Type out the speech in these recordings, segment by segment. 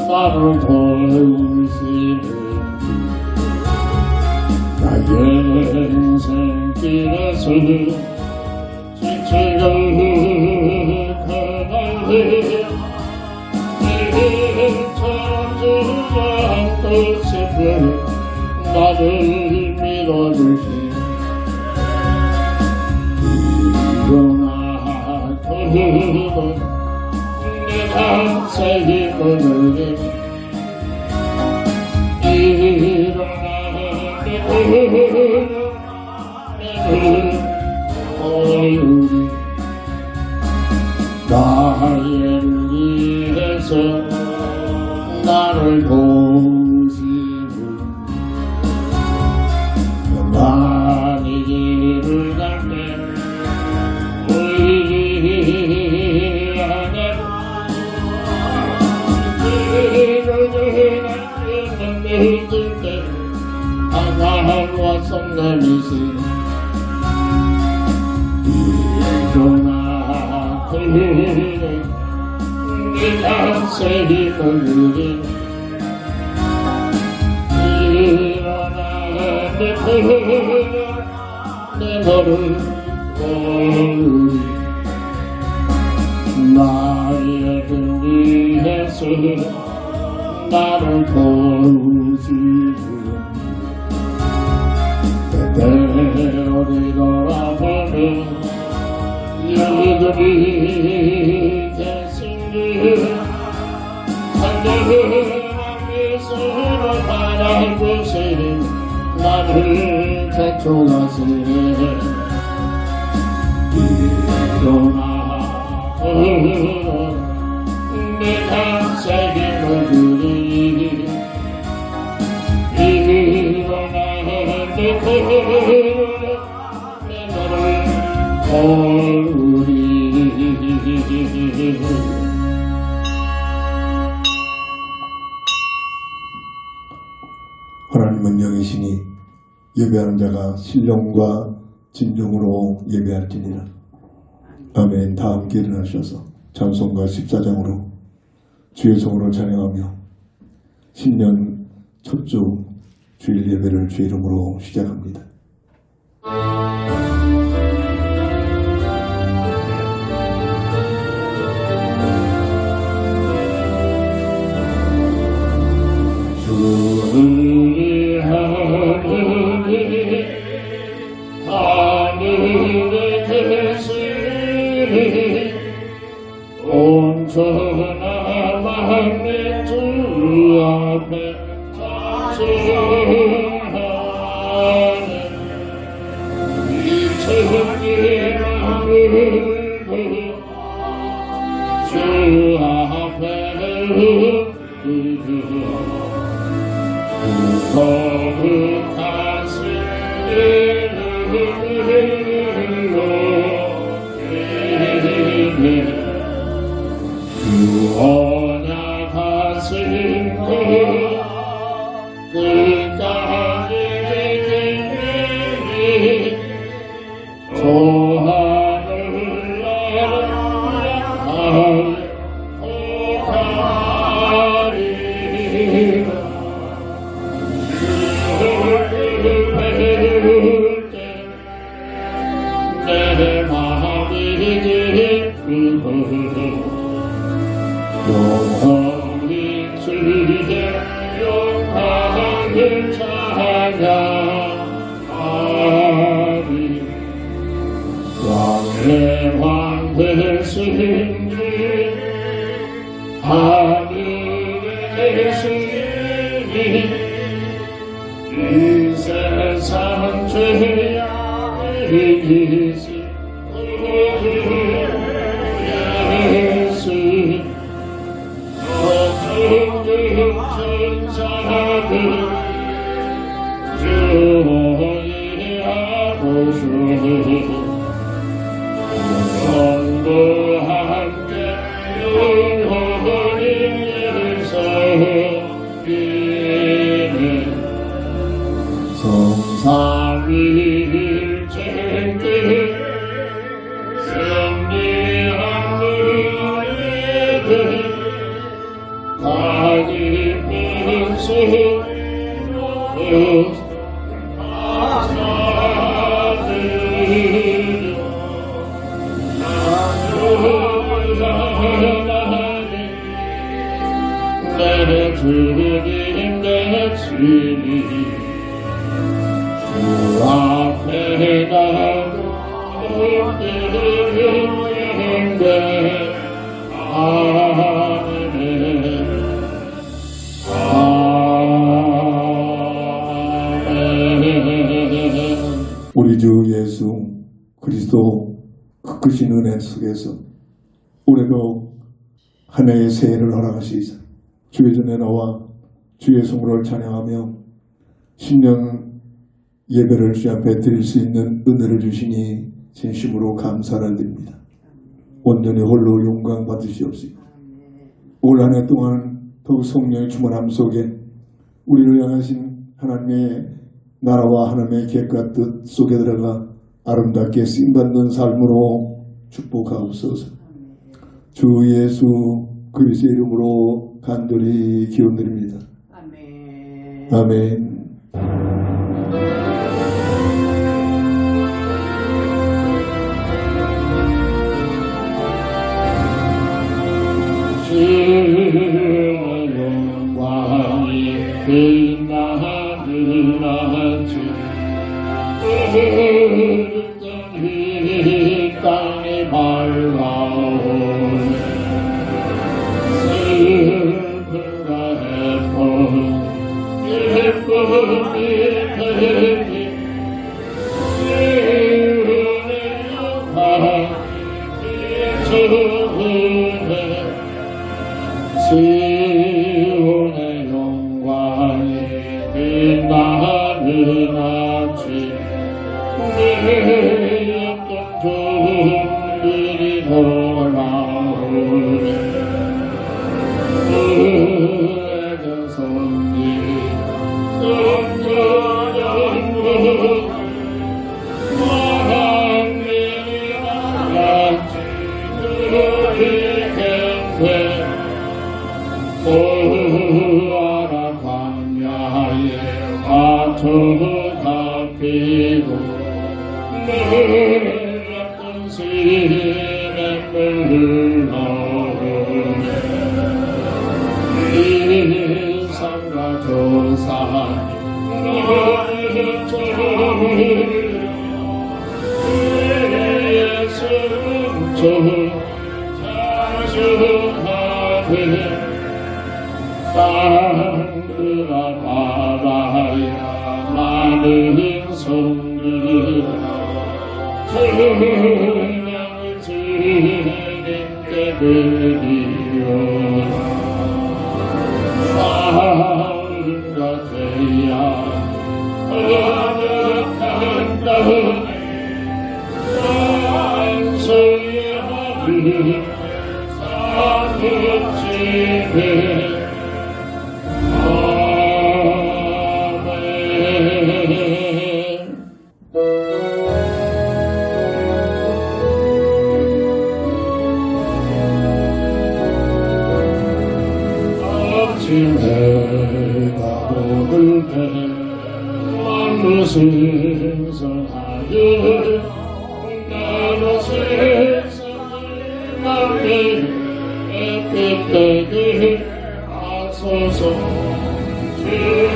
나를 도우시는 나의 인생길에서 지치고 가는데 이처럼 않고 싶은 나를 믿어주시 일어나 그는 내가 새긴 오늘은 일어나 오늘이 나를 위해서 나를 도우시고 영원히 길을 갈때 우리 안에 믿을 때 하나와 성남이시 일어나 그는 네가 새긴 오늘이 일어나 내 너를 도우리 나의 등 위에서 나를 도우시고 때때로 뒤돌아보면 여전히 계시니 하늘은 미소로 바라보시니 나를 자초하시네 일어나 내가 새긴 얼굴이 일어나 내 너를 도우리 하나님은 영이시니 예배하는 자가 신령과 진정으로 예배할지니라. 아멘. 다 함께 일어나셔서 찬송가 14장으로 주의 성으로 찬양하며 신년 첫 주 주일 예배를 주의 이름으로 시작합니다. 주의 하늘에 계시니 온전한 마음에 주 앞에 자중하는 이천의 마음을 주 앞에 거룩하신 이름으로 주 언약하신 끝까지 주 하늘나라 내 마음이 영원히 주의 영광을 찬양하리 왕의 왕 되신 주 하늘에 계시니 이 세상 죄악 이기시 예수 모든 천사들 주의하고 주니 성도 함께 영원히 예수님은 성삼위일체께 성령 우리 주 예수 그리스도 그 크신 은혜 속에서 올해도 한 해의 새해를 허락하시사 주의 전에 나와 주의 성부를 찬양하며 신년 예배를 주 앞에 드릴 수 있는 은혜를 주시니 진심으로 감사를 드립니다. 온전히 홀로 영광 받으시옵시고 올 한 해 동안 더욱 성령의 충만함 속에 우리를 향하신 하나님의 나라와 하나님의 계획과 뜻 속에 들어가 아름답게 쓰임받는 삶으로 축복하옵소서. 주 예수 그리스도의 이름으로 간절히 기원드립니다. 아멘. 아멘. 주의 영광이 빛나는 아침 이 땅이 밝아오네 슬픔과 해픈 기쁨이 되니 주의 영광 시온의 영광이 빛나는 아침 내 어떤 분들이 돌아오네 그에게 손이 던져졌고 하나님이란 그의 곁에 오아라 광야에 화초가 피고 늘었던 시냇물 흘러오네 이 산과 조산 너의 종을 예수는 주 자주하네 땅들아 바다야 많은 송들아 그냥 주님께 드리오 사울과 죄야 어긋한 땅에 산소의 하늘 사무치네 해가 오를 때 만물을 생성하여 나로 세상을 남게 햇빛되게 하소서 주의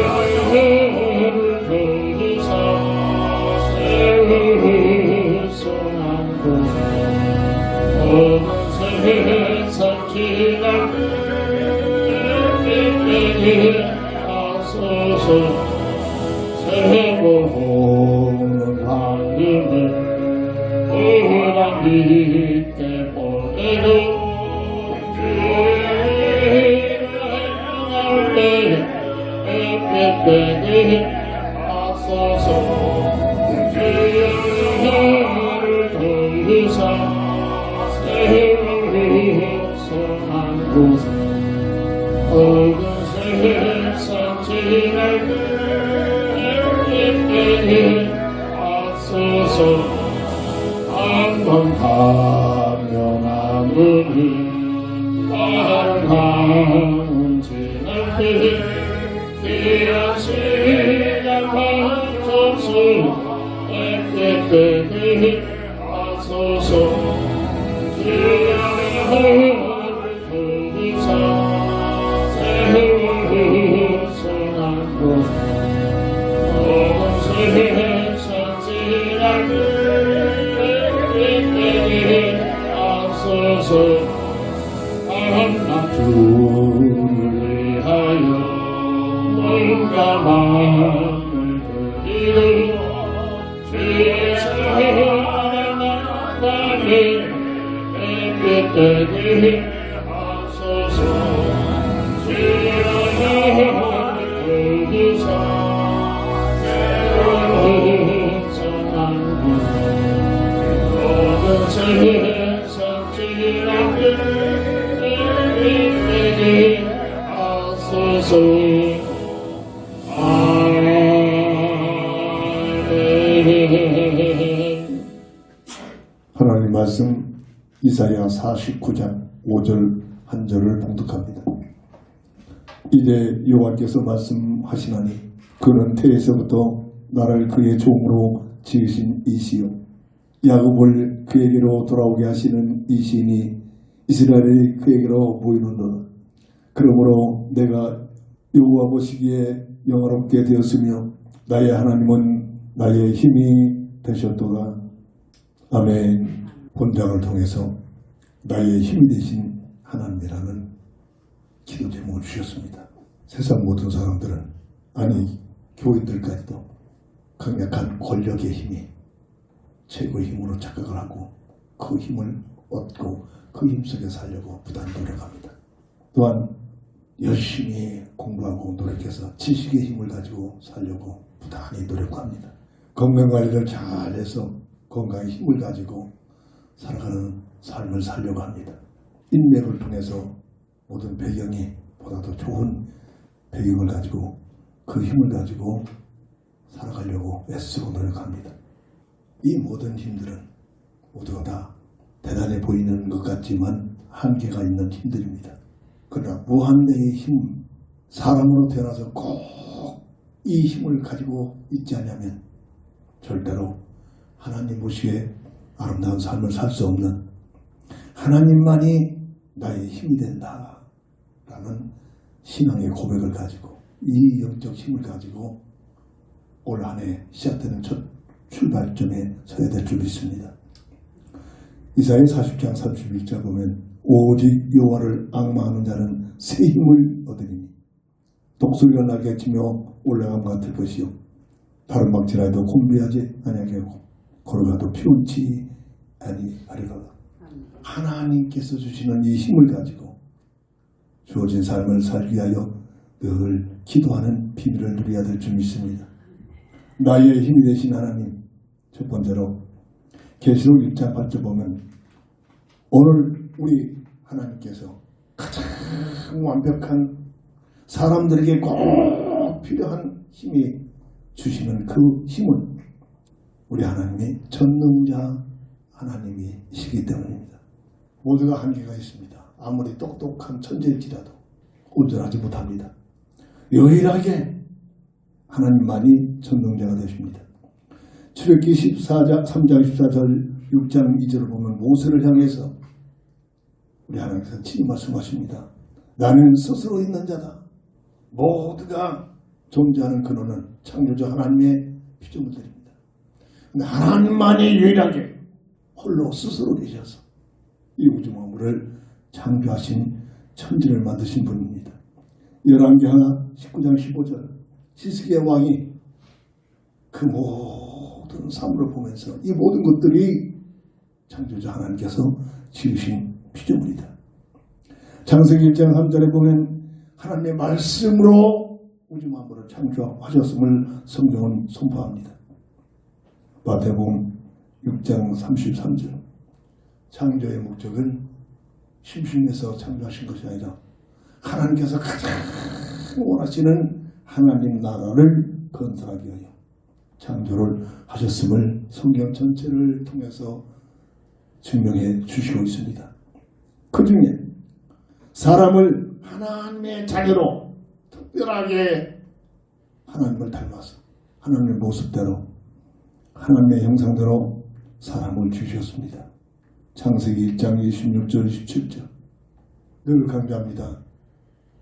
해를 더이사 세우소서 어느 세상 지나게 하소서 새로운 하늘을 우랑 믿게 보내도 주의 향할 때 햇빛되게 하소서 주의 향을 더이사 세우소서 곳 어느 세상 지나게 햇빛되게 하소서 한번 가면 아무리 바람 지날 때 귀한 시간 하소서 햇빛되게 하소서 주의 하늘 더이사 세우소서 어느 세상 지나게 깨끗하게 하소서. 주여 도우사 때로는 정한 모든 세상 지나게 깨끗하게 하소서. 하나님 말씀 이사야 49장 5절 한 절을 봉독합니다. 이제 여호와께서 말씀하시나니 그는 태에서부터 나를 그의 종으로 지으신 이시요 야곱을 그에게로 돌아오게 하시는 이시니 이스라엘이 그에게로 모이는도다. 그러므로 내가 여호와 보시기에 영화롭게 되었으며 나의 하나님은 나의 힘이 되셨도다. 아멘. 본장을 통해서 나의 힘이 되신 하나님이라는 기도 제목을 주셨습니다. 세상 모든 사람들은, 아니 교인들까지도 강력한 권력의 힘이 최고의 힘으로 착각을 하고 그 힘을 얻고 그 힘 속에 살려고 부단히 노력합니다. 또한 열심히 공부하고 노력해서 지식의 힘을 가지고 살려고 부단히 노력합니다. 건강관리를 잘해서 건강의 힘을 가지고 살아가는 삶을 살려고 합니다. 인맥을 통해서 모든 배경이 보다도 좋은 배경을 가지고 그 힘을 가지고 살아가려고 애쓰고 노력합니다. 이 모든 힘들은 모두가 다 대단해 보이는 것 같지만 한계가 있는 힘들입니다. 그러나 무한대의 힘, 사람으로 태어나서 꼭 이 힘을 가지고 있지 않으면 절대로 하나님 보시기에 아름다운 삶을 살 수 없는, 하나님만이 나의 힘이 된다 라는 신앙의 고백을 가지고 이 영적 힘을 가지고 올 한 해 시작되는 첫 출발점에 서야 될 줄 믿습니다. 이사야 40장 31절 보면 오직 여호와를 앙망하는 자는 새 힘을 얻으리니 독수리가 날개 치며 올라감 같을 것이요 다른 박질하여도 곤비하지 아니하게 하고 걸어가도 피곤치 아니하리로다. 하나님께서 주시는 이 힘을 가지고 주어진 삶을 살기 위하여 늘 기도하는 비밀을 누려야 될 줄 믿습니다. 나의 힘이 되신 하나님, 첫 번째로 계시록 1장 8절 보면 오늘 우리 하나님께서 가장 완벽한 사람들에게 꼭 필요한 힘이 주시는 그 힘은 우리 하나님이 전능자 하나님이시기 때문입니다. 모두가 한계가 있습니다. 아무리 똑똑한 천재일지라도 온전하지 못합니다. 유일하게 하나님만이 전능자가 되십니다. 출애굽기 3장 14절 6장 2절을 보면 모세를 향해서 우리 하나님께서 친히 말씀하십니다. 나는 스스로 있는 자다. 모두가 존재하는 근원은 창조자 하나님의 피조물들입니다. 근데 하나님만이 유일하게 홀로 스스로 계셔서 이 우주 만물을 창조하신 천지를 만드신 분입니다. 열왕기하 19장 15절 시스기야 왕이 그 모든 사물을 보면서 이 모든 것들이 창조자 하나님께서 지으신 피조물이다. 창세기 1장 3절에 보면 하나님의 말씀으로 우주 만물을 창조하셨음을 성경은 선포합니다. 마태복음 6장 33절 창조의 목적은 심심해서 창조하신 것이 아니라 하나님께서 가장 원하시는 하나님 나라를 건설하기 위하여 창조를 하셨음을 성경 전체를 통해서 증명해 주시고 있습니다. 그 중에 사람을 하나님의 자녀로 특별하게 하나님을 닮아서 하나님의 모습대로 하나님의 형상대로 사람을 주셨습니다. 창세기 1장 26절 27절 늘 강조합니다.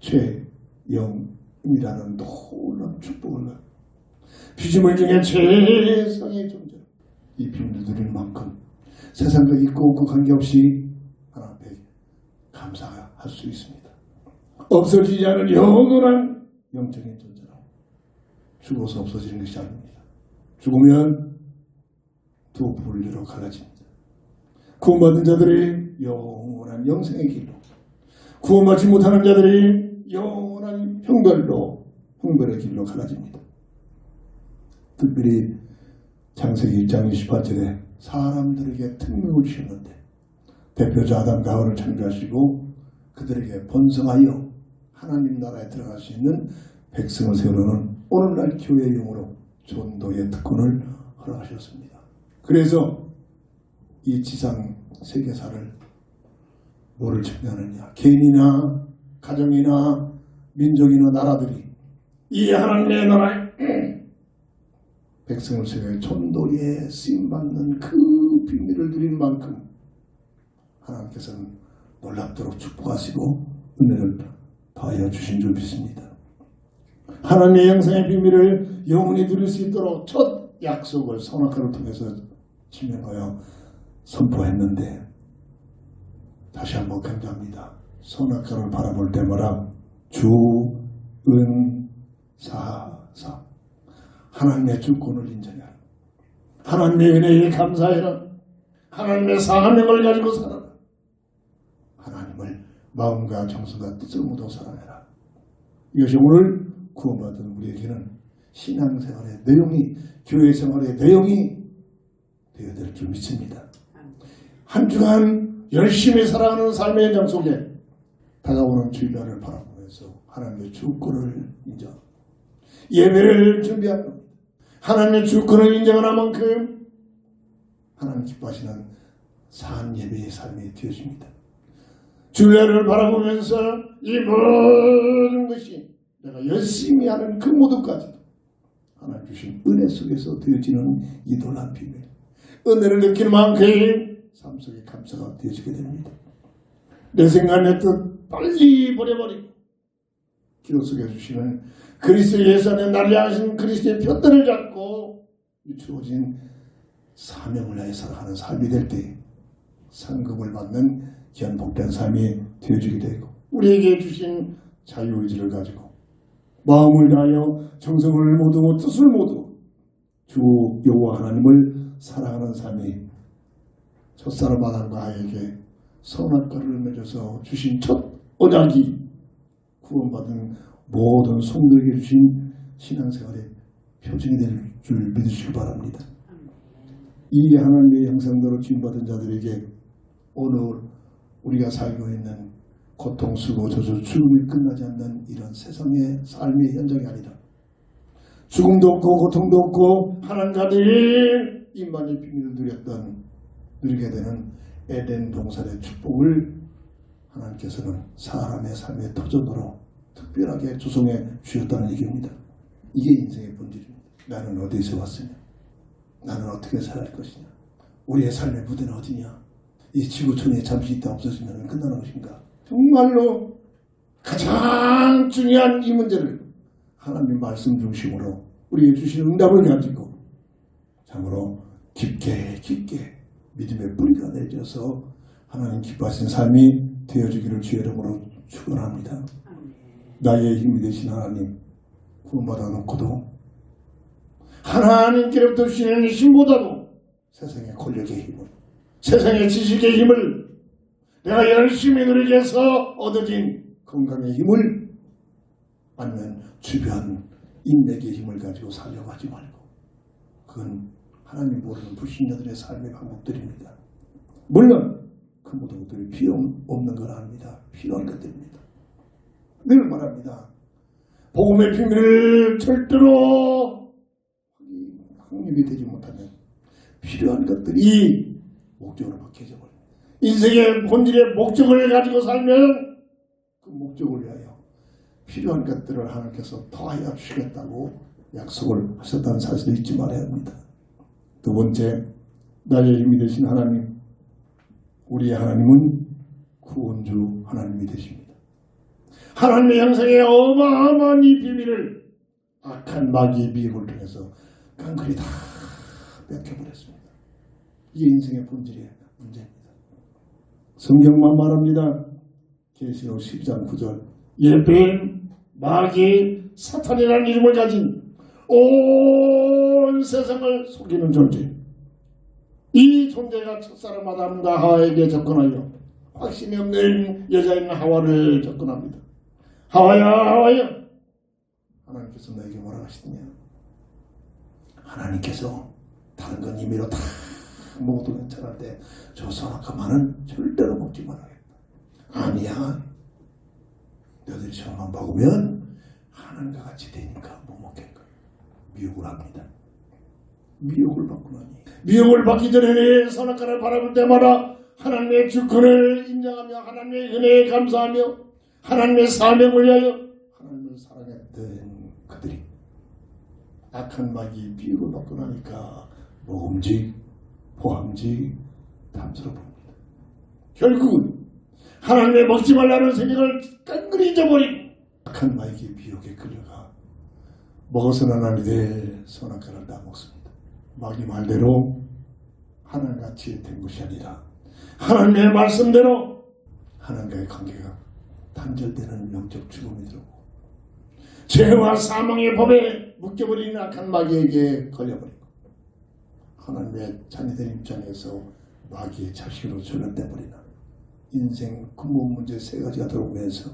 최영이라는 놀라운 축복을 피조물 중에 최상의 존재, 이 비밀을 누리는 만큼 세상과 있고 없고 관계없이 하나님 앞에 감사할 수 있습니다. 없어지지 않은 영원한 영적인 존재로 죽어서 없어지는 것이 아닙니다. 죽으면 두 분류로 갈라집니다. 구원받은 자들의 영원한 영생의 길로, 구원받지 못하는 자들의 영원한 형별의 길로 갈라집니다. 특별히 창세기 1장 28절에 사람들에게 특명을 주셨는데 대표자 아담과 하와를 창조하시고 그들에게 번성하여 하나님 나라에 들어갈 수 있는 백성을 세우는 오늘날 교회용으로 전도의 특권을 허락하셨습니다. 그래서 이 지상 세계사를 뭐를 측면하느냐, 개인이나 가정이나 민족이나 나라들이 이 하나님의 나라에 백성을 세워 전도에 쓰임받는 그 비밀을 누린 만큼 하나님께서는 놀랍도록 축복하시고 은혜를 더하여 주신 줄 믿습니다. 하나님의 영생의 비밀을 영원히 누릴 수 있도록 첫 약속을 선악과를 통해서 지명하여 선포했는데 다시 한번 강조합니다. 선악과를 바라볼 때마다 주, 은, 사 하나님의 주권을 인정하라. 하나님의 은혜에 감사해라. 하나님의 사명을 가지고 살아라. 하나님을 마음과 정성과 뜻으로 모두 사랑해라. 이것이 오늘 구원받은 우리에게는 신앙생활의 내용이, 교회 생활의 내용이 되어야 될 줄 믿습니다. 한 주간 열심히 살아가는 삶의 현장 속에 다가오는 주일날을 바라보면서 하나님의 주권을 인정, 예배를 준비하는 하나님의 주권을 인정하는 만큼 하나님 기뻐하시는 산 예배의 삶이 되어집니다. 주일날을 바라보면서 이 모든 것이 내가 열심히 하는 그 모두까지도 하나님 주신 은혜 속에서 되어지는 이 놀라운 비밀, 은혜를 느끼는 만큼 삶 속에 감사가 되어지게 됩니다. 내 생각 내 뜻 빨리 버려버리고 기도 속에 주시는 그리스도 예수 안에 나를 향하신 그리스도의 편들을 잡고 주어진 사명을 위해 살아가는 삶이 될 때 상급을 받는 귀한 복된 삶이 되어지게 되고, 우리에게 주신 자유의지를 가지고 마음을 다하여 정성을 모두 뜻을 모두 주 여호와 하나님을 사랑하는 삶이 첫사람 아담과 하에게 선악과를 맺어서 주신 첫 언약이 구원받은 모든 성도에게 주신 신앙생활의 표징이 될 줄 믿으시기 바랍니다. 이 하나님의 형상대로 지음받은 자들에게 오늘 우리가 살고 있는 고통, 수고, 저주, 죽음이 끝나지 않는 이런 세상의 삶의 현장이 아니라 죽음도 없고 고통도 없고 하나님과 늘 임만의 비밀을 누리게 되는 에덴 동산의 축복을 하나님께서는 사람의 삶의 터전으로 특별하게 조성해 주셨다는 얘기입니다. 이게 인생의 본질입니다. 나는 어디에서 왔으냐? 나는 어떻게 살아갈 것이냐? 우리의 삶의 무대는 어디냐? 이 지구촌에 잠시 있다 없어지면 끝나는 것인가? 정말로 가장 중요한 이 문제를 하나님 말씀 중심으로 우리에게 주시는 응답을 가지고 참으로 깊게 믿음의 뿌리가 내려서 하나님 기뻐하시는 삶이 되어지기를 주의 이름으로 축원합니다. 나의 힘이 되신 하나님, 구원받아 놓고도 하나님께로부터 주시는 힘보다도 세상의 권력의 힘을, 세상의 지식의 힘을, 내가 열심히 누리기 위해서 얻어진 건강의 힘을, 아니면 주변 인맥의 힘을 가지고 살려고 하지 말고, 그건 하나님 모르는 불신자들의 삶의 방법들입니다. 물론 그 모든 것들이 필요 없는 건 아닙니다. 필요한 것들입니다. 늘 말합니다. 복음의 비밀을 절대로 확립이 되지 못하면 필요한 것들이 목적으로 바뀌어져 버립니다. 인생의 본질의 목적을 가지고 살면 그 목적을 위하여 필요한 것들을 하나님께서 더하여 주시겠다고 약속을 하셨다는 사실을 잊지 말아야 합니다. 두 번째, 나의 힘이 되신 하나님, 우리의 하나님은 구원주 하나님이 되십니다. 하나님의 형상의 어마어마한 이 비밀을 악한 마귀의 미혹을 통해서 깡그리 다 뺏겨버렸습니다. 이게 인생의 본질의 문제입니다. 성경만 말합니다. 계시록 12장 9절, 예뱀, 마귀, 사탄이라는 이름을 가진 온 세상을 속이는 존재, 이 존재가 첫사람 아담과 하와에게 접근하여 확신이 없는 여자인 하와를 접근합니다. 하와야, 하와야, 하나님께서 너에게 뭐라 하시더냐? 하나님께서 다른 건 임의로 다 먹어도 괜찮은데 저 선악과만은 절대로 먹지 말아야겠다. 아니야, 너희들이 저만 먹으면 하나님과 같이 되니까 못 먹겠다. 미혹을 합니다. 미혹을 받고 나니 미혹을 받기 전에 선악과를 바라볼 때마다 하나님의 주권을 인정하며 하나님의 은혜에 감사하며 하나님의 사명을 위하여 하나님을 사랑했던 그들이 악한 마귀 미혹을 받고 나니까 모험직, 보암직, 탐스러워 봅니다. 결국은 하나님의 먹지 말라는 생각을 깡그리 잊어버린 악한 마귀의 미혹에 끌려가 먹어서는 아니 될 선악과를 다 먹습니다. 마귀 말대로 하나님같이 된 것이 아니라 하나님의 말씀대로 하나님과의 관계가 단절되는 영적 죽음이 들어오고 죄와 사망의 법에 묶여버린 악한 마귀에게 걸려버리고 하나님의 자녀들 입장에서 마귀의 자식으로 전염돼버리는 인생 근본 문제 세 가지가 들어오면서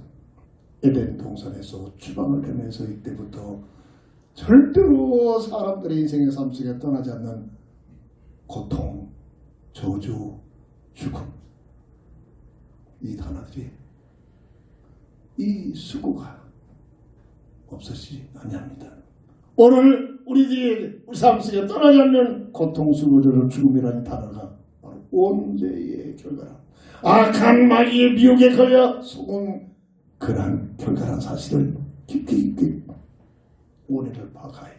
에덴 동산에서 추방을 되면서 이때부터 절대로 사람들의 인생의 삶 속에 떠나지 않는 고통, 저주, 죽음, 이 단어들이 이 수고가 없어지지 아니합니다. 오늘 우리들이 우리 삶 속에 떠나지 않는 고통, 수고, 저주, 죽음이라는 단어가 바로 원죄의 결과라. 악한 마귀의 미혹에 걸려 속은 그러한 결과란 사실을 깊이 원인을 파악해야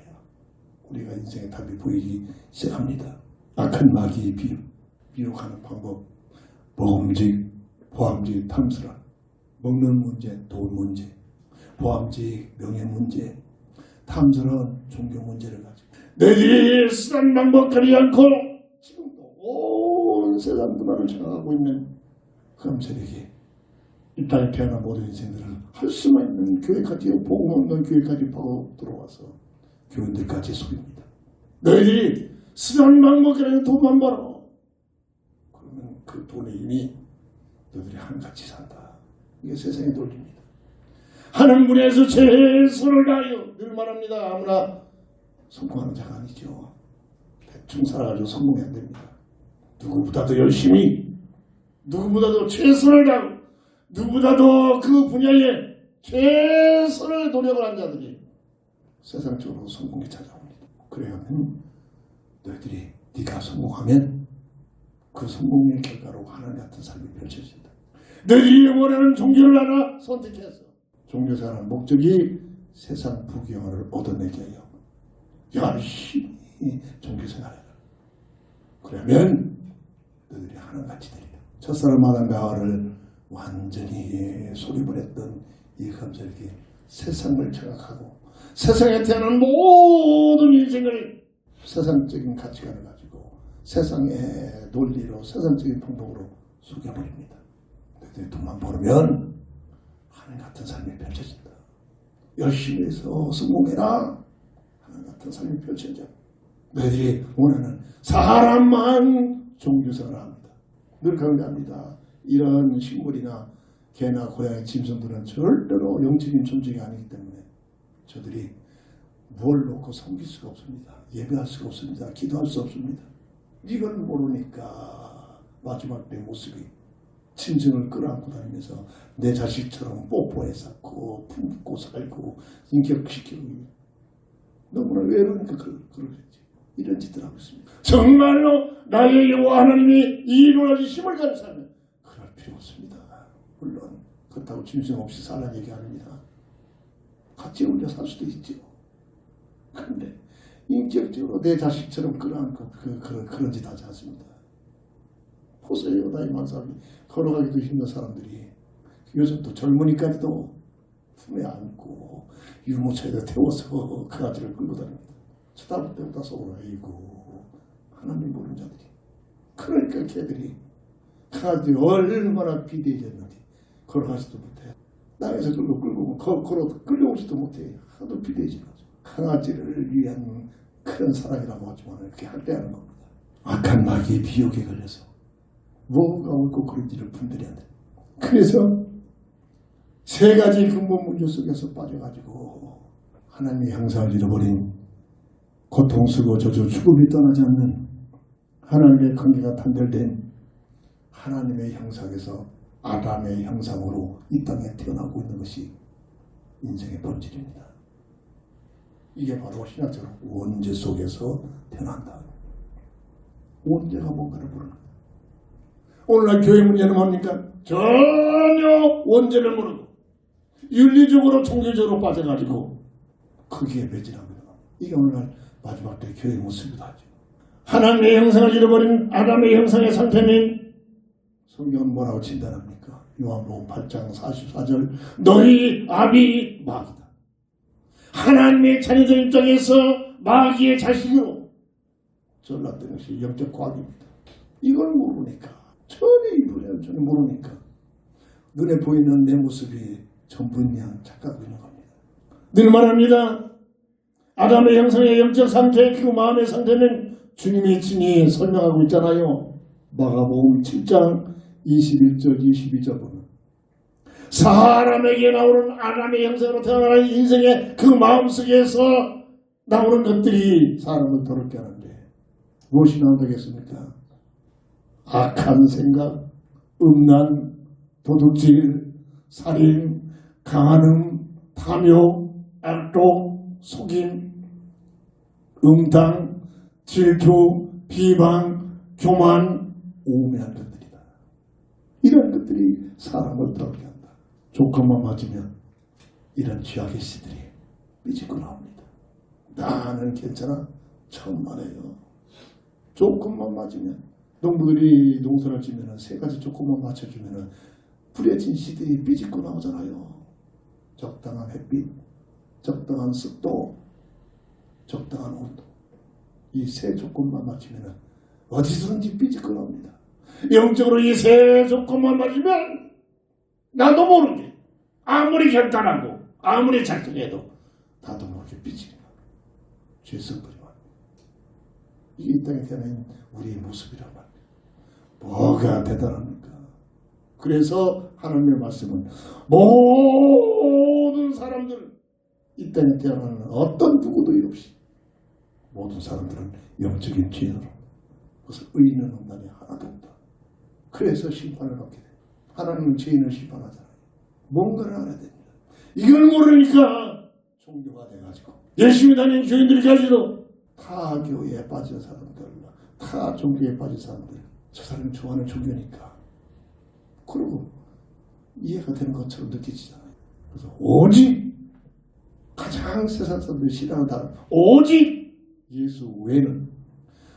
우리가 인생의 답이 보이기 시작합니다. 악한 마귀의 미혹하는 방법, 모험직, 보암직, 탐스라, 먹는 문제, 돈 문제, 보암직, 명예 문제, 탐스러운 종교 문제를 가지고 너희들이 쓰던 방법 가리지 않고 지금도 온 세상 문화를 장악하고 있는 그런 세력이 이 땅에 태어난 모든 인생들을 할 수만 있는 교회까지 복음 없는 교회까지 파고 들어와서 교인들까지 속입니다. 너희들이 쓰던 방법 가리지 돈만 벌어. 그러면 그 돈의 힘이 너희들이 한같이 산다. 이게 세상의 논리입니다. 하는 분야에서 최선을 다하여 늘 말합니다. 아무나 성공하는 자가 아니죠. 대충 살아가지고 성공이 안 됩니다. 누구보다도 열심히, 누구보다도 최선을 다하고, 누구보다도 그 분야에 최선을 노력을 한 자들이 세상적으로 성공에 찾아옵니다. 그래야만 너희들이 네가 성공하면 그 성공의 결과로 하나님 같은 삶이 펼쳐진다. 너희들이 원하는 종교를 하나 선택해서 종교생활의 목적이 세상 부귀영화를 얻어내기 위하여 열심히 종교생활해라. 그러면 너희들이 하나같이 되리라. 첫사람 아담과 하와를 완전히 소리버렸던 이 감사에게 세상을 장악하고 세상에 태어난 모든 인생을 세상적인 가치관을 가지고 세상의 논리로 세상적인 방법으로 속여버립니다. 너희들이 돈만 벌으면 하나님 같은 삶이 펼쳐진다. 열심히 해서 성공해라. 하나님 같은 삶이 펼쳐져. 너희들이 원하는 사람만 종교생활을 합니다. 늘 강조합니다. 이런 식물이나 개나 고양이, 짐승들은 절대로 영적인 존재가 아니기 때문에 저들이 뭘 놓고 섬길 수가 없습니다. 예배할 수가 없습니다. 기도할 수 없습니다. 이걸 모르니까 마지막 내 모습이 짐승을 끌어안고 다니면서 내 자식처럼 뽀뽀해 쌓고 품고 살고 인격시키고 너무나 외로우니까 그러겠지. 이런 짓을 하고 있습니다. 정말로 나의 여호와 하나님이 이루어질 힘을 가지사면 그럴 필요 없습니다. 물론 그렇다고 짐승 없이 살라는 얘기 아닙니다. 같이 어울려 살 수도 있죠. 그런데 인격적으로 내 자식처럼 끌어안고 그런 짓 하지 않습니다. 보세요. 나이 많은 사람이 걸어가기도 힘든 사람들이 요즘 또 젊은이까지도 품에 안고 유모차에다 태워서 강아지를 끌고 다닙니다. 쳐다볼 때보다 속으로 아이고 하나님 모르는 자들이. 그러니까 걔들이 강아지들이 얼마나 비대해졌는지 걸어가지도 못해. 땅에서 끌고 끌려오지도 못해. 하도 비대해진 거죠. 강아지를 위한 큰 사랑이라고 하지만 그렇게 할대하는 겁니다. 악한 마귀의 비욕에 걸려서 뭐가 옳고 그른지를 분별해야 돼. 그래서 세 가지 근본 문제 속에서 빠져가지고 하나님의 형상을 잃어버린 고통스러워 저주 죽음이 떠나지 않는 하나님의 관계가 단절된 하나님의 형상에서 아담의 형상으로 이 땅에 태어나고 있는 것이 인생의 본질입니다. 이게 바로 신학적으로 원죄 속에서 태어난다. 원죄가 뭔가를 모르는 거예요. 오늘날 교회 문제는 뭡니까? 전혀 원죄를 모르고 윤리적으로 종교적으로 빠져가지고 거기에 매진합니다. 이게 오늘날 마지막 때 교회의 모습이다 하죠. 하나님의 형상을 잃어버린 아담의 형상의 상태는 성경은 뭐라고 진단합니까? 요한복음 8장 44절 너희 아비 마귀다. 하나님의 자녀들 입장에서 마귀의 자식으로 전락되는 것이 영적 과학입니다. 이걸 모르니까 전혀 이 분야를 전혀 모르니까 눈에 보이는 내 모습이 전부냐 착각하고 있는 겁니다. 늘 말합니다. 아담의 형상의 영적 상태 그 마음의 상태는 주님이 친히 설명하고 있잖아요. 마가복음 7장 21절 22절 보면 사람에게 나오는 아담의 형상으로 태어나는 인생의 그 마음속에서 나오는 것들이 사람을 더럽게 하는데 무엇이 나오겠습니까? 악한 생각, 음란, 도둑질, 살인, 강한음, 탐욕, 악독, 속임, 음탕, 질투, 비방, 교만, 오매한 것들이다. 이런 것들이 사람을 더럽게 한다. 조건만 맞으면 이런 죄악의 씨들이 삐지고 나옵니다. 나는 괜찮아? 처음 말해요. 조건만 맞으면 농부들이 농사를 지면은 세 가지 조건만 맞춰주면은 뿌려진 씨들이 삐지고 나오잖아요. 적당한 햇빛, 적당한 습도, 적당한 온도. 이 세 조건만 맞추면은 어디서든지 삐지고 나옵니다. 영적으로 이 세 조건만 맞으면 나도 모르게 아무리 결단하고 아무리 작정해도 나도 모르게 삐지고 나옵니다. 죄성부리만. 이게 이 땅에 태어난 우리의 모습이란 말이에요. 뭐가 대단합니까? 그래서 하나님의 말씀은 모든 사람들 이 땅에 태어나는 어떤 누구도 없이 모든 사람들은 영적인 죄인으로 그래서 의인은 없나니 하나도 없다. 그래서 심판을 받게 돼. 하나님은 죄인을 심판하잖아요. 뭔가를 알아야 됩니다. 이걸 모르니까 종교가 돼가지고 열심히 다니는 교인들까지도 타 교회에 빠진 사람들, 타 종교에 빠진 사람들 저 사람이 좋아하는 종교니까 그리고 이해가 되는 것처럼 느껴지잖아요. 그래서 오직 가장 세상 사람들이 싫어하는 단어 오직 예수 외에는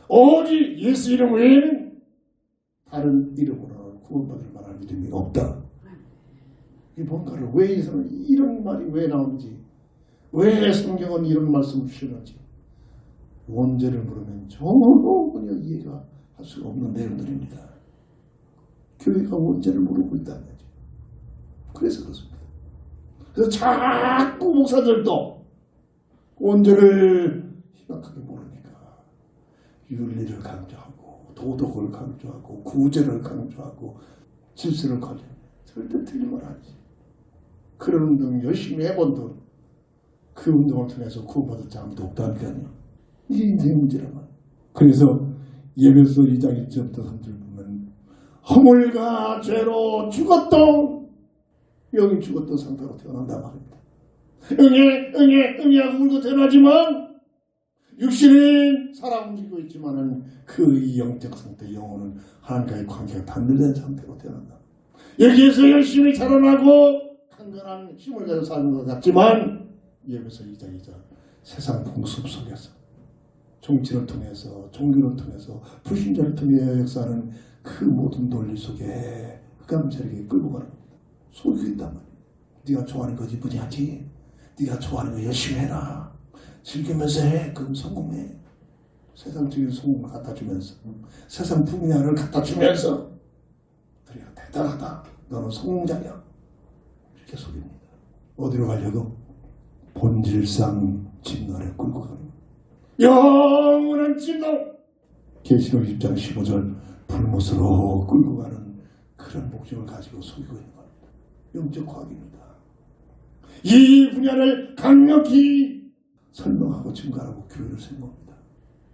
오직 예수 이름 외에는 다른 이름으로 구원받을 만한 이름이 없다. 이 뭔가를 왜 이런 말이 왜 나오는지 왜 성경은 이런 말씀을 주시는지 원죄를 물으면 전혀 이해가 할 수가 없는 내용들입니다. 교회가 원죄를 모르고 있다는 거죠. 그래서 그렇습니다. 그래서 자꾸 목사들도 원죄를 심각하게 모르니까 윤리를 강조하고 도덕을 강조하고 구제를 강조하고 질서를 관리하면 절대 틀린 말 아니지. 그런 운동 열심히 해본들 그 운동을 통해서 구원받을 아무도 없다니까요. 이게 인생 문제란 말이에요. 그래서 예배서 2장 1절부터 3절 보면 허물과 죄로 죽었던 영이 죽었던 상태로 태어난단 말입니다. 응애 하고 울고 태어나지만 육신은 살아 움직이고 있지만은 그 영적 상태 영혼은 하나님과의 관계가 단절된 상태로 태어난다. 여기에서 열심히 자라나고 강건한 힘을 가지고 사는 것 같지만 예배서 2장 2절 세상 풍습 속에서 정치를 통해서 종교를 통해서 불신자를 통해 역사하는 그 모든 논리 속에 흑암세력이 끌고 가는 겁니다. 속이고 있단 말이에요. 네가 좋아하는 거 이쁘지 하지. 네가 좋아하는 거 열심히 해라. 즐기면서 해. 그럼 성공해. 세상적인 성공을 갖다 주면서 세상 분야를 갖다 주면서 우리가 대단하다. 너는 성공자냐. 이렇게 속입니다. 어디로 가려고? 본질상 진노를 끌고 가는 거예요. 영원한 진노. 계시록 1장 15절 불못으로 끌고 가는 그런 목적을 가지고 속이고 있는 겁니다. 영적 과학입니다. 이 분야를 강력히 설명하고 증가하고 교회를 세웁니다.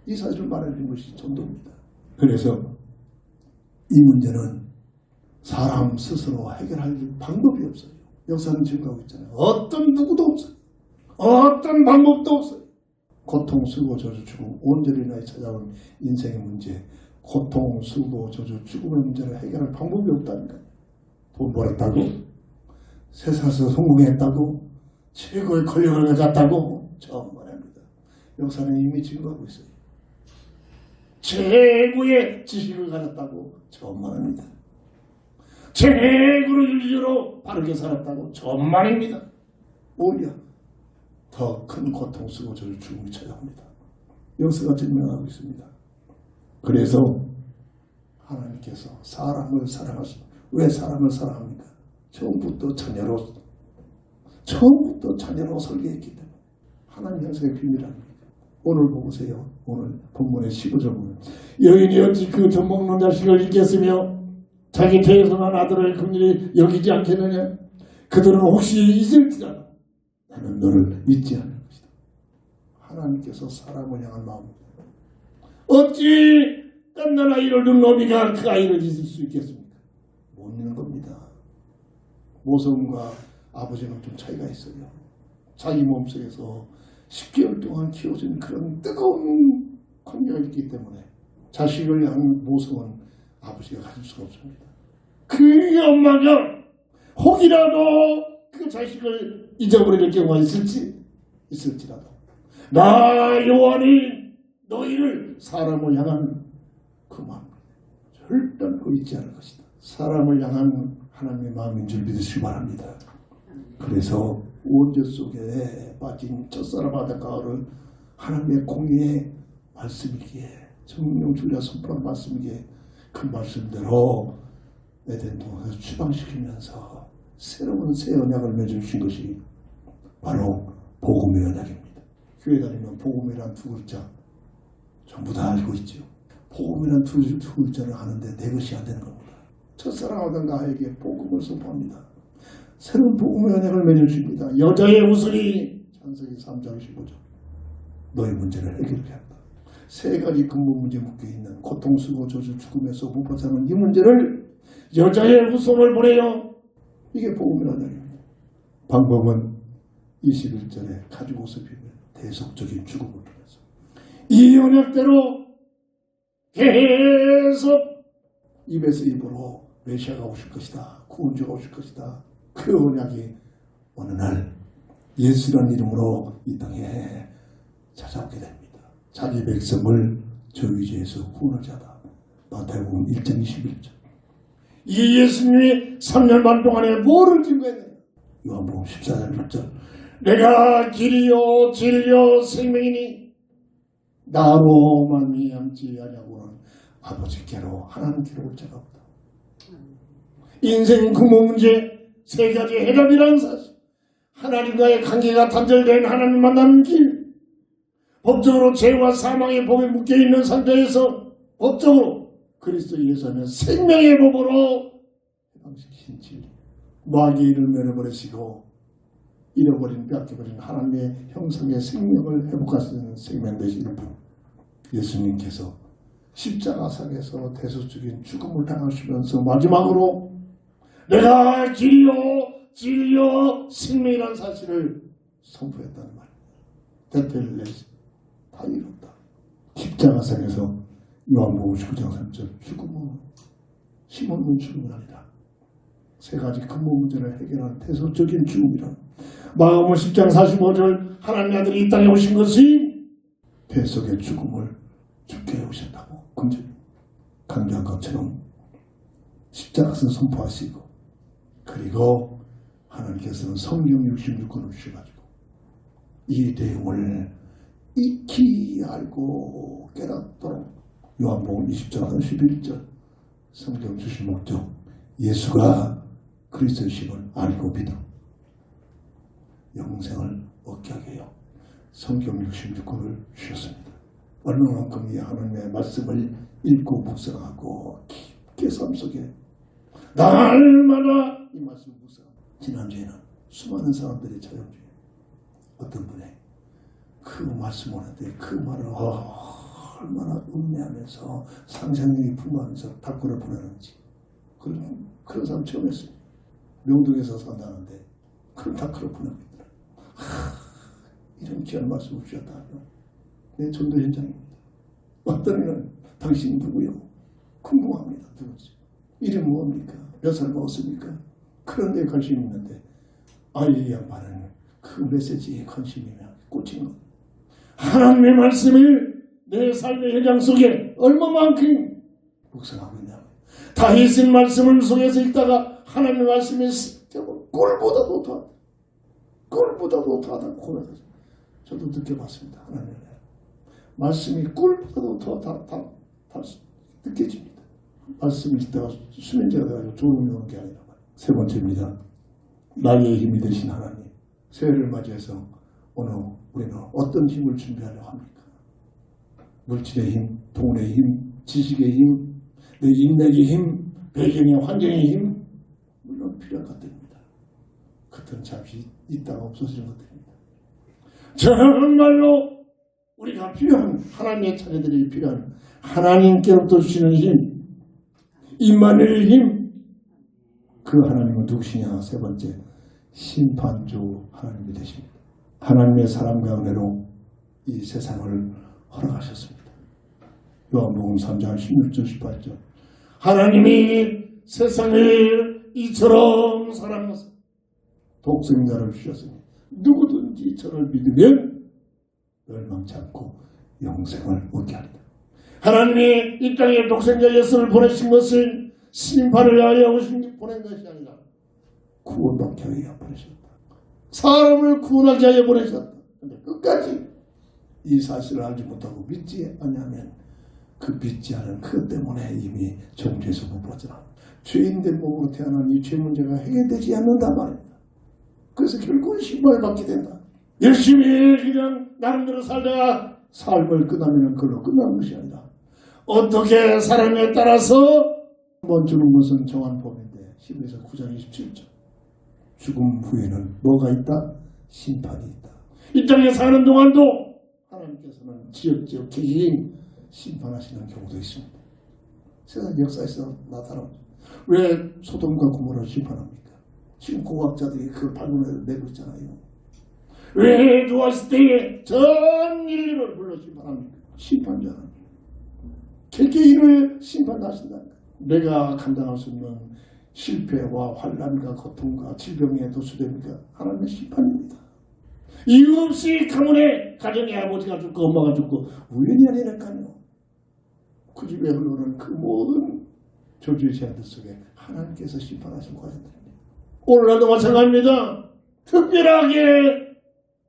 이 사실을 말해주는 것이 전도입니다. 그래서 이 문제는 사람 스스로 해결할 방법이 없어요. 역사는 증거하고 있잖아요. 어떤 누구도 없어요. 어떤 방법도 없어요. 고통, 수고, 저주, 죽음, 온전히 나의 찾아온 인생의 문제, 고통, 수고, 저주, 죽음의 문제를 해결할 방법이 없다니까요. 돈 벌었다고, 세상에서 성공했다고, 최고의 권력을 가졌다고 정말합니다. 역사는 이미 증거하고 있어요. 최고의 지식을 가졌다고 정말합니다. 최고로 윤리적으로 바르게 살았다고 정말입니다. 오히려 더 큰 고통, 수고, 저주, 죽음이 찾아옵니다. 역사가 증명하고 있습니다. 그래서 하나님께서 사람을 사랑하시고, 왜 사람을 사랑합니까? 처음부터 자녀로 설계했기 때문에 하나님 형상의 비밀합니다. 오늘 보세요. 오늘 본문의 15절 보면 여인이 어찌 그 젖먹는 자식을 잊겠으며 자기 태에서 난 아들을 긍휼히 여기지 않겠느냐? 그들은 혹시 잊을지라도 나는 너를 잊지 않을 것이다. 하나님께서 사람을 향한 마음입니다. 어찌 딴난 아이를 둔 어미가 그 아이를 잊을 수 있겠습니까? 못 잊는 겁니다. 모성과 아버지는 좀 차이가 있어요. 자기 몸속에서 10개월 동안 키워준 그런 뜨거운 관계가 있기 때문에 자식을 향한 모성은 아버지가 가질 수가 없습니다. 그 엄마가 혹이라도 그 자식을 잊어버릴 경우가 있을지라도 나 요한이 너희를 사람을 향한 그 마음 절대로 잊지 않을 것이다. 사람을 향한 하나님의 마음인 줄 믿으시기 바랍니다. 그래서 원죄 속에 빠진 첫사람 아담과를 하나님의 공의의 말씀이기에 성령 주려 선포한 말씀이기에 그 말씀대로 에덴 동산에서 추방시키면서 새로운 새 언약을 맺어주신 것이 바로 복음의 언약입니다. 교회 다니면 복음이란 두 글자 전부 다 알고 있죠. 복음이란 두 글자를 아는데 내 것이 안 되는 겁니다. 첫사랑 아담과에게 복음을 선포합니다. 새로운 복음의 언약을 맺어줍니다. 여자의 우슬이 창세기 3장 15절 너의 문제를 해결하게 한다. 세 가지 근본 문제에 묶여있는 고통, 수고, 저주, 죽음에서 못 벗어나는 이 문제를 여자의 후손을 보내요. 이게 복음의 언약입니다. 방법은 21절에 가죽옷을 비면 대속적인 죽음을 통해서 이 언약대로 계속 입에서 입으로 메시아가 오실 것이다. 구원주가 오실 것이다. 그 언약이 어느 날 예수라는 이름으로 이 땅에 찾아오게 됩니다. 자기 백성을 저위죄에서 구원하자 하다. 마태복음 1장 21절. 이 예수님이 3년 반 동안에 뭐를 증거했느냐? 요한복음 14장 6절. 내가 길이요 진리요 생명이니 나로 말미암지 아니하고는 아버지께로 하나님께로 올 자가 없다. 인생 근본 문제 세 가지 해답이라는 사실. 하나님과의 관계가 단절된 하나님 만나는 길. 법적으로 죄와 사망의 법에 묶여있는 상태에서 법적으로 그리스도 예수 하면 생명의 법으로 해방시키신 진리. 마귀의 일을 면해버리시고 잃어버린 뺏겨버린 하나님의 형상의 생명을 회복하시는 생명 되시는 분. 예수님께서 십자가상에서 대속적인 죽음을 당하시면서 마지막으로 내가 길이요 진리요 생명이라는 사실을 선포했다는 말. 대표를 내시 다 이뤘다. 십자가상에서 요한복음 19장 3절 죽음은 심은 죽음이 아니라 세 가지 근본 문제를 해결하는 대속적인 죽음이라. 마가복음 10장 45절 하나님의 아들이 이 땅에 오신 것이 대속의 죽음을 죽게 해 오셨다고 강조한 것처럼 십자가에서 선포하시고 그리고 하나님께서는 성경 66권을 주셔가지고 이 내용을 익히 알고 깨닫도록 요한복음 20장 31절 성경 주신 목적 예수가 그리스도이심을 알고 믿어 영생을 얻게 하게 해요. 성경 66권을 주셨습니다. 얼마만큼 이 하나님의 말씀을 읽고 묵상하고 깊게 삶 속에 날마다 이 말씀을 묵상합니다. 지난주에는 수많은 사람들이 촬영 중에 어떤 분이 그 말씀 오는데 그 말을 얼마나 음미하면서 상상력이 풍부하면서 답글을 보내는지 그런 사람 처음 했어요. 명동에서 산다는데 그런 답글을 보냅니다. 이런 귀한 말씀을 주셨다 하면 내 전도 현장입니다. 어떤 이는 당신이 누구요? 궁금합니다. 누구지? 이름 뭡니까? 몇 살 먹었습니까? 그런 데 관심이 있는데 이 양반은 그 메시지에 관심이며 꽂힌 것. 하나님의 말씀을 내 삶의 현장 속에 얼마만큼 묵상하고 있냐. 다윗의 말씀을 속에서 읽다가 하나님의 말씀이 꿀보다도 더하다고 고백하죠. 저도 느껴봤습니다. 하나님의 말씀이 꿀보다도 더 느껴집니다. 말씀을 읽다가 수면제가 돼가지고 졸음이 오는 게 아니라 말이에요. 세 번째입니다. 나의 힘이 되신 하나님. 새해를 맞이해서 오늘 우리는 어떤 힘을 준비하려고 합니까? 물질의 힘, 돈의 힘, 지식의 힘, 내 인맥의 힘, 배경의 환경의 힘, 물론 필요한 것들입니다. 그것은 잠시 있다가 없어지는 것들입니다. 정말로 우리가 필요한 하나님의 자녀들이 필요한 하나님께로부터 주시는 힘, 임마누엘의 힘, 그 하나님은 누구시냐? 세 번째, 심판주 하나님이 되십니다. 하나님의 사랑과 은혜로 이 세상을 허락하셨습니다. 요한복음 3장 16절 18절 하나님이 세상을 이처럼 사랑하사 독생자를 주셨으니 누구든지 저를 믿으면 멸망치 않고 영생을 얻게 하리라. 하나님이 이 땅에 독생자 예수를 보내신 것은 심판을 위하여 보낸 것이 아니라 구원받게 하여 보내셨다. 사람을 구원하게 하여 보내셨다. 근데 끝까지 이 사실을 알지 못하고 믿지 않으면 그 믿지 않은 그것 때문에 이미 정죄에서 못 벗어나 죄인된 몸으로 태어난 이 죄 문제가 해결되지 않는다 말입니다. 그래서 결국은 심판을 받게 된다. 열심히 그냥 나름대로 살다가 삶을 끝나면 그걸로 끝나는 것이 아니라 어떻게 사람에 따라서 한번 주는 것은 정한 법인데 11에서 9장 27절 죽음 후에는 뭐가 있다? 심판이 있다. 이 땅에 사는 동안도 하나님께서는 지역지역 개개인 심판하시는 경우도 있습니다. 세상 역사에서 나타납니다. 왜 소돔과 고모라를 심판합니까? 지금 고학자들이 그걸 발견해서 내고 있잖아요. 왜 누웠을 때에 전 인류를 불러 심판합니까? 심판자는 개개인을 심판하신다. 내가 감당할 수 없는 실패와 환난과 고통과 질병에 도수됩니까? 하나님의 심판입니다. 이유 없이 가문에 가정의 아버지가 죽고 엄마가 죽고 우연이 아니랄까요. 그 집에 흘러오는 그 모든 저주의 제한들 속에 하나님께서 심판하신 과정들입니다. 오늘날도 마찬가지입니다. 특별하게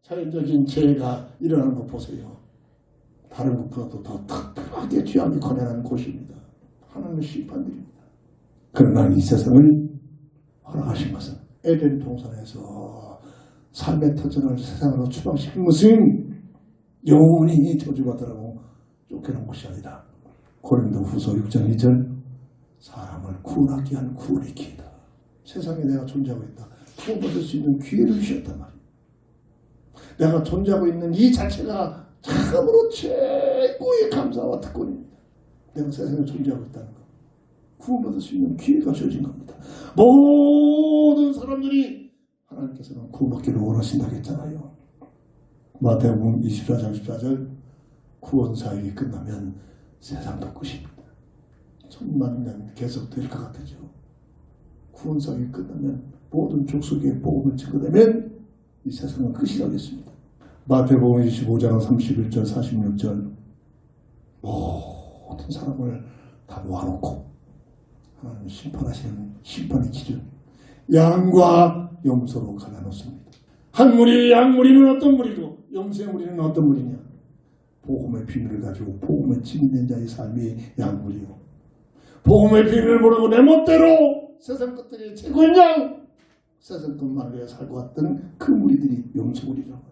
자연적인 재해가 일어나는 것 보세요. 다른 것보다도 더 특별하게 죄악이 거래하는 곳입니다. 하나님의 심판들입니다. 그러나 이 세상을 허락하신 것은 에덴 동산에서 삶의 터전을 세상으로 추방시킨 것은 영원히 저주받으라고 쫓겨난 것이 아니다. 고린도 후서 6장 2절 사람을 구원하기 위한 구원의 기회다. 세상에 내가 존재하고 있다. 구원받을 수 있는 기회를 주셨단 말이야. 내가 존재하고 있는 이 자체가 참으로 최고의 감사와 특권입니다. 내가 세상에 존재하고 있다는 것. 구원받을 수 있는 기회가 주어진 겁니다. 모든 사람들이 하나님께서는 구원받기를 원하신다고 했잖아요. 마태복음 24장 14절 구원사역이 끝나면 세상도 끝입니다. 천만년 계속될 것 같아요. 구원사역이 끝나면 모든 족속의 복음을 증거되면 이 세상은 끝이 나겠습니다. 마태복음 25장 31절 46절 모든 사람을 다 모아놓고 하나님 심판하시는 심판의 기준 양과 염소로 갈라놓습니다. 한 무리 양무리는 어떤 무리고 염소의 무리는 어떤 무리냐. 복음의 비밀을 가지고 복음의 증인된 자의 삶이 양무리요. 복음의 비밀을 모르고 내 멋대로 세상 것들이 최고인 양 세상 것만 위해 살고 왔던 그 무리들이 염소 무리라고.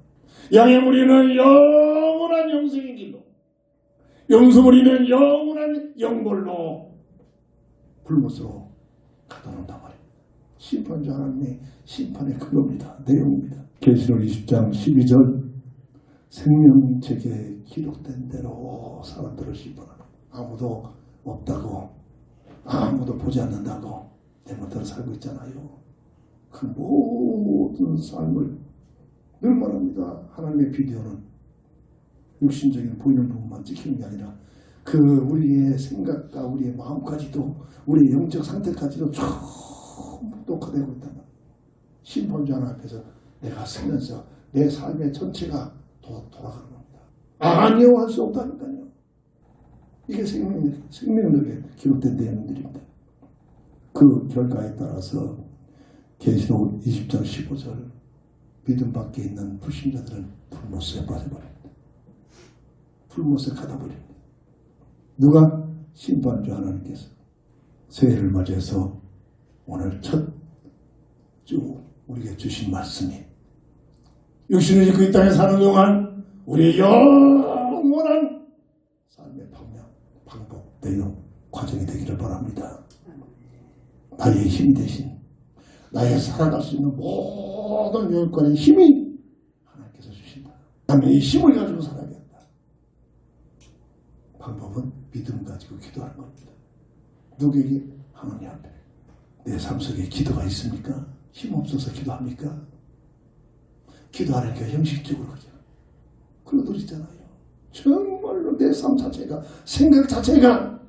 양의 무리는 영원한 영생의 길로 용서버리는 영원한 영벌로 불못으로 가둬놓는단 말이에요. 심판자 하나님의 심판의 그겁니다. 내용입니다. 계시록 20장 12절 생명책에 기록된 대로 사람들을 심판하라. 아무도 없다고, 아무도 보지 않는다고 내 멋대로 살고 있잖아요. 그 모든 삶을 늘 말합니다. 하나님의 비디오는 육신적인 보이는 부분만 찍히는 게 아니라 그 우리의 생각과 우리의 마음까지도 우리의 영적 상태까지도 전부 녹화되고 있단 말이에요. 심판자 하나 앞에서 내가 쓰면서 내 삶의 전체가 돌아가는 겁니다. 아니요 할 수 없다니까요. 이게 생명력에 기록된 내용들입니다. 그 결과에 따라서 계시록 20장 15절 믿음 밖에 있는 불신자들은 불못에 빠져버립니다. 불못에 가다버립니다. 누가? 심판주 하나님께서 새해를 맞이해서 오늘 첫 주 우리에게 주신 말씀이 육신을 입고 이 땅에 사는 동안 우리의 영원한 삶의 방법, 내용, 과정이 되기를 바랍니다. 나의 힘이 되신 나의 살아갈 수 있는 모든 여건의 힘이 하나님께서 주신다. 나는 이 힘을 가지고 살아야겠다. 방법은 믿음 가지고 기도하는 겁니다. 누구에게? 하나님 앞에. 내 삶 속에 기도가 있습니까? 힘 없어서 기도합니까? 기도하니까 형식적으로 그죠. 그러들 있잖아요. 정말로 내 삶 자체가, 생각 자체가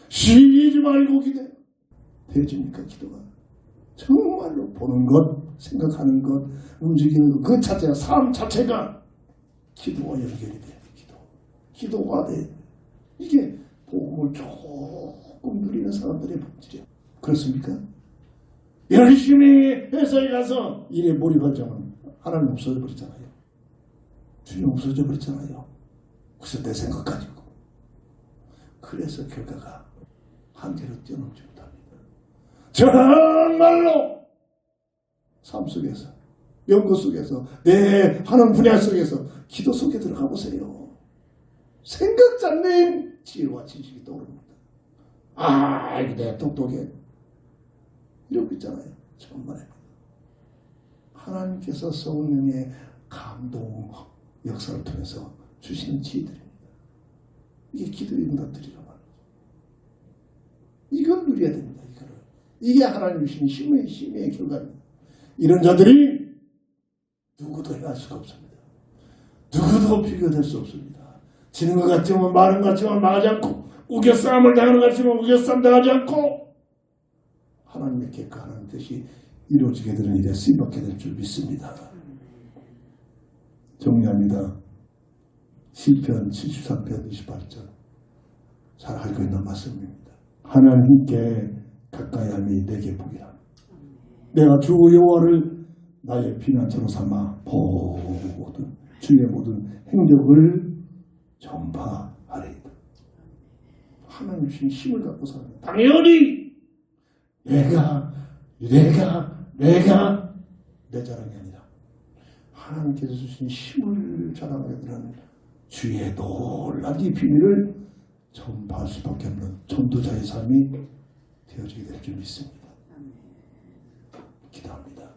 쉬지 말고 기도해요. 되어집니까 기도가? 정말로 보는 것, 생각하는 것, 움직이는 것, 그 자체가, 삶 자체가 기도와 연결이 돼요. 기도가 돼. 이게 복음을 조금 누리는 사람들의 본질이에요. 그렇습니까? 열심히 회사에 가서 일에 몰입하자면 하나님 없어져 버리잖아요. 주님 없어져 버리잖아요. 그래서 내 생각 가지고. 그래서 결과가 한계로 뛰어넘지 못합니다. 정말로 삶 속에서, 연구 속에서, 내 하는 분야 속에서, 기도 속에 들어가 보세요. 생각 잡는 지혜와 지식이 떠오릅니다. 아, 내가 똑똑해. 이러고 있잖아요. 정말에. 하나님께서 성령의 감동 역사를 통해서 주시는 지혜들입니다. 이게 기도의 응답들이란 말이죠. 이걸 누려야 됩니다. 이거를. 이게 하나님 주신 힘의 결과입니다. 이런 자들이 누구도 해할 수가 없습니다. 누구도 비교될 수 없습니다. 지는 것 같지만 말은 같지만 말하지 않고 우겨싸움을 당하는 것 같지만 우겨싸움 당하지 않고 하나님의 계획과 하나님의 뜻이 이루어지게 되는 일에 쓰임받게 될 줄 믿습니다. 정리합니다. 시편 73편 28절 잘 알고 있는 말씀입니다. 하나님께 가까이함이 내게 복이라. 내가 주 여호와를 나의 피난처로 삼아 모든 주의 모든 행적을 전파하리이다. 하나님 주신 힘을 갖고 사는 당연히 내가 내 자랑이 아니라 하나님께서 주신 힘을 자랑하게 되는 주의 놀라운 이 비밀을 전파할 수밖에 없는 전도자의 삶이 되어지게 될 줄 믿습니다. 기도합니다.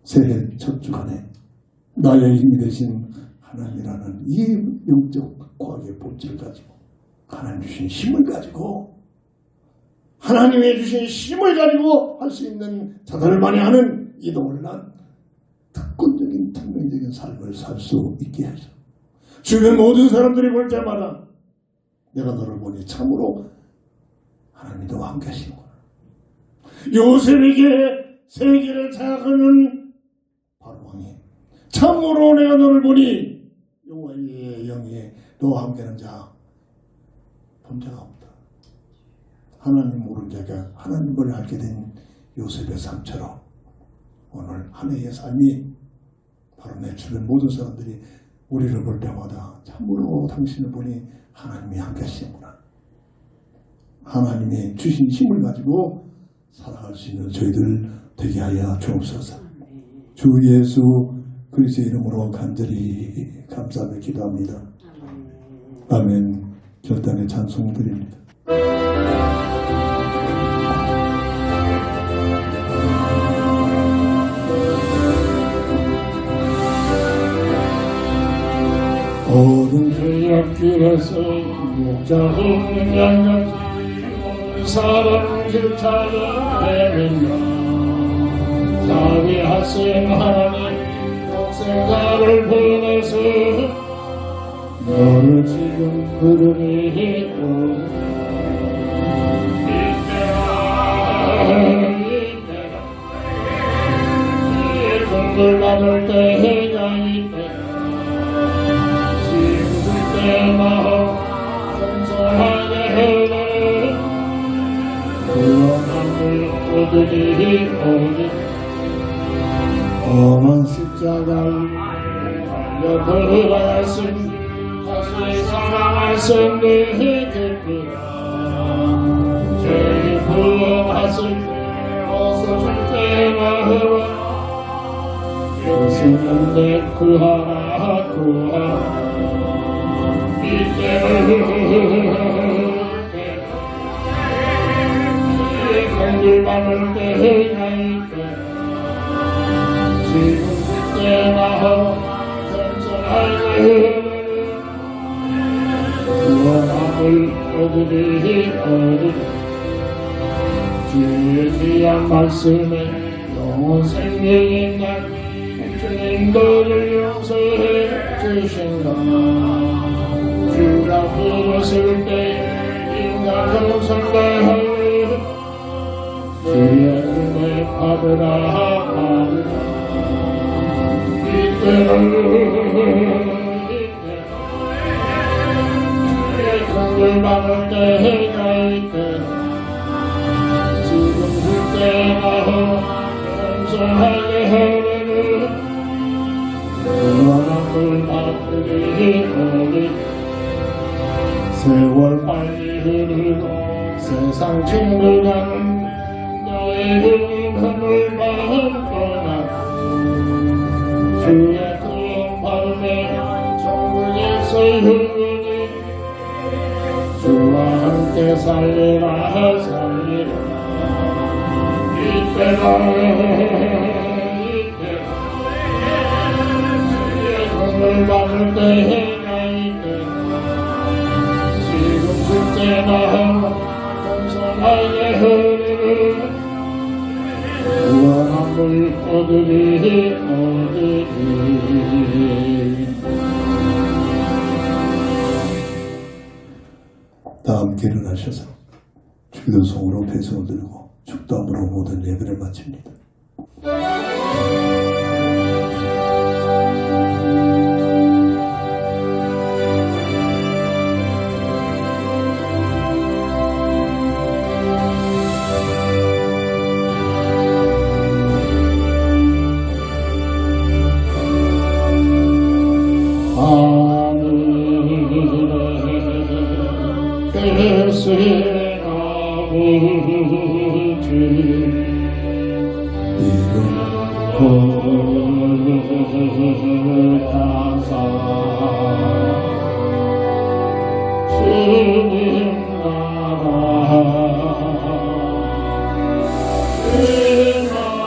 새해 첫 주간에 나의 힘이 되신 하나님이라는 이 영적 과학의 본질을 가지고 하나님 주신 힘을 가지고 하나님의 주신 힘을 가지고 할 수 있는 자들만이 하는 이 놀란 특권적인 특명적인 삶을 살 수 있게 하죠. 주변 모든 사람들이 볼 때마다 내가 너를 보니 참으로 하나님이 너와 함께 하시는구나. 요셉에게 세계를 장악하는 바로 왕이 참으로 내가 너를 보니 여호와의 영이 너와 함께하는 자 본 자가 없다. 하나님 모르는 자가 하나님을 알게 된 요셉의 삶처럼 오늘 한 해의 삶이 바로 내 주변 모든 사람들이 우리를 볼 때마다 참으로 당신을 보니 하나님이 함께 하시는구나. 하나님이 주신 힘을 가지고 살아갈 수 있는 저희들 되게 하여 주옵소서. 주 예수 그리스도의 이름으로 간절히 감사하며 기도합니다. 아멘. 결단의 찬송 드립니다. 모든 죄악길에서 목자 없는 양같이 모든 사람 길 찾아 헤맨다. 자비하신 하나님 독생자를 보내서 너를 지금 부르니 이때가 주의 공을 받을 때가 이때가 내 마음 겸손하게 해내 구원함을 얻으니 오직 험한 십자가를 달려 걸어가신 다시 사랑하신 내 기쁘라 죄 구원하실 때 어서 주께 나으라 예수는 내 구하라 구하라 공을 받을 때가 있대 지금 그때 마음 겸손하게 구원함을 얻으리 주의 귀한 말씀에 영원 생명이 난 주님 너를 용서해 주신다. 주가 부르실 때 인간은 선배하여 주의 은혜 받으라 이때는 주의 공을 받을 때가 있대 지금 그때 마음 겸손하게 하려는 구원함을 받으리 세월 빨리 흐르고 세상 친구가는 너의 흥을 받거나 주의 구원 받으며 천국에서 흥하니 주와 함께 살리라 이때가 주의 공을 받을 때가 있대 그때 마음 겸손하게 흐르는 구원함을 얻으리 다 함께 일어나셔서 주기도송으로 배송을 드리고 축도함으로 모든 예배를 마칩니다. 예수의 아버지 이름 거룩하사 주님 나라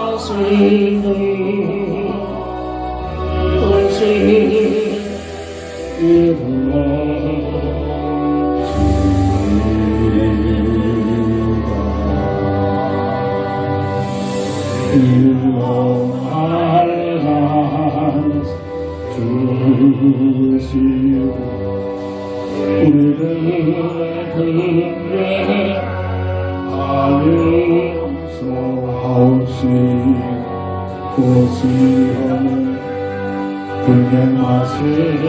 임하시는 것이 이루어 일렁할한 주시오 우리를 그에 아유소하옵시고시오는 불행하시고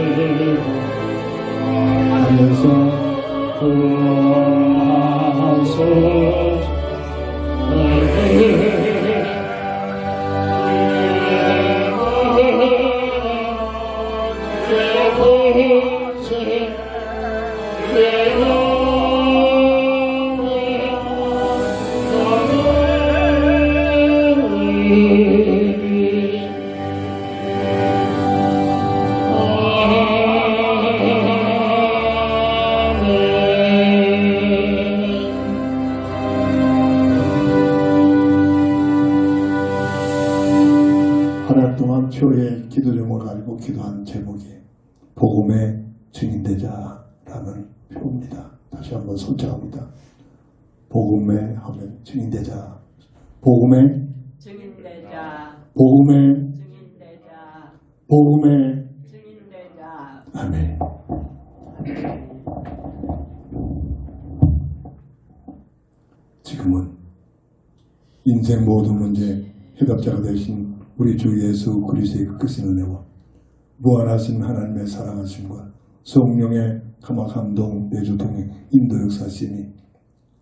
하면서 구원하소서 아멘 동안 표의 기도 제목을 가지고 기도한 제목이 복음의 증인되자라는 표입니다. 다시 한번 선창합니다. 복음의 하면 증인되자. 복음의 증인되자. 복음의 증인되자. 복음의 증인되자. 아멘. 지금은 인생 모든 문제 해답자가 되신 우리 주 예수 그리스도의 크신 은혜와 무한하신 하나님의 사랑하심과 성령의 감화 감동 내주 통해 인도 역사심이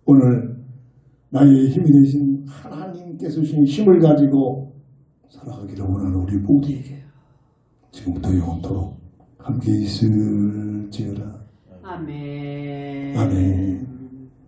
오늘 나의 힘이 되신 하나님께서 주신 힘을 가지고 살아가기를 원하는 우리 모두에게 지금부터 영원토록 함께 있을지어다. 아멘. 아멘.